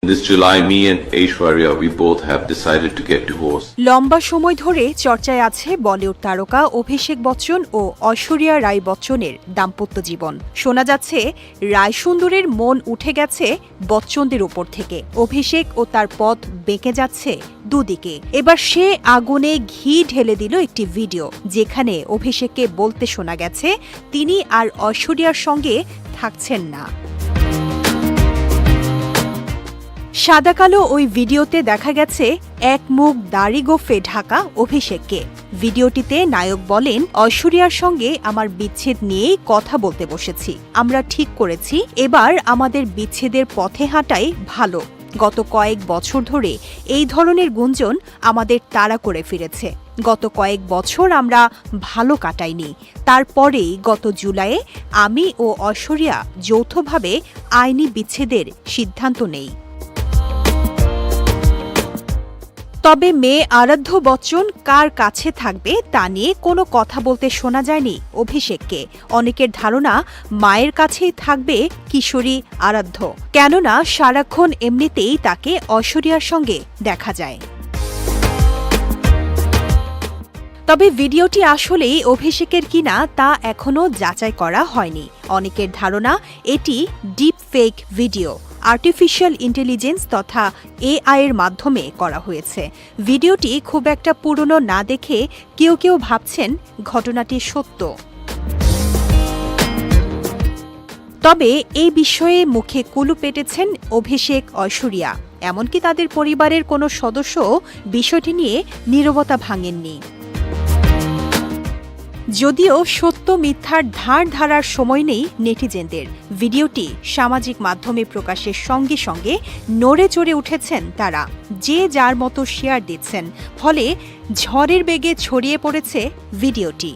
This July, me and Aishwarya, we both have decided to get divorced. লম্বা সময় ধরে চর্চায় আছে বলিউড তারকা অভিষেক বচ্চন ও ঐশ্বরিয়া রায় বচ্চনের দাম্পত্য জীবন। শোনা যাচ্ছে রায় সুন্দরের মন উঠে গেছে বচ্চনদের উপর থেকে। অভিষেক ও তার পথ বেঁকে যাচ্ছে দুদিকে। এবার সে আগুনে ঘি ঢেলে দিল একটি ভিডিও, যেখানে অভিষেককে বলতে শোনা গেছে তিনি আর ঐশ্বরিয়ার সঙ্গে থাকছেন না। সাদা কালো ওই ভিডিওতে দেখা গেছে এক মুখ দাড়ি গোফে ঢাকা অভিষেককে। ভিডিওটিতে নায়ক বলেন, ঐশ্বরিয়ার সঙ্গে আমার বিচ্ছেদ নিয়েই কথা বলতে বসেছি। আমরা ঠিক করেছি এবার আমাদের বিচ্ছেদের পথে হাঁটাই ভালো। গত কয়েক বছর ধরে এই ধরনের গুঞ্জন আমাদের তাড়া করে ফিরেছে। গত কয়েক বছর আমরা ভালো কাটাইনি। তারপরেই গত জুলাইয়ে আমি ও ঐশ্বরিয়া যৌথভাবে আইনি বিচ্ছেদের সিদ্ধান্ত নেই। তবে মেয়ে আরাধ্য বচ্চন কার কাছে থাকবে তা নিয়ে কোনো কথা বলতে শোনা যায়নি অভিষেককে। অনেকের ধারণা মায়ের কাছেই থাকবে কিশোরী আরাধ্য, কেননা সারাক্ষণ এমনিতেই তাকে ঐশ্বরিয়ার সঙ্গে দেখা যায়। তবে ভিডিওটি আসলেই অভিষেকের কিনা তা এখনও যাচাই করা হয়নি। অনেকের ধারণা এটি deep fake video, artificial intelligence তথা এআই এর মাধ্যমে করা হয়েছে। ভিডিওটি খুব একটা পুরনো না দেখে কেউ কেউ ভাবছেন ঘটনাটি সত্য। তবে এই বিষয়ে মুখে কুলু পেটেছেন অভিষেক ঐশ্বরিয়া, এমনকি তাদের পরিবারের কোনো সদস্য বিষয়টি নিয়ে নীরবতা ভাঙেননি। যদিও সত্য মিথ্যার ধার ধারার সময় নেই নেটিজেনদের। ভিডিওটি সামাজিক মাধ্যমে প্রকাশের সঙ্গে সঙ্গে নড়ে চড়ে উঠেছেন তারা। যে যার মতো শেয়ার দিচ্ছেন, ফলে ঝড়ের বেগে ছড়িয়ে পড়েছে ভিডিওটি।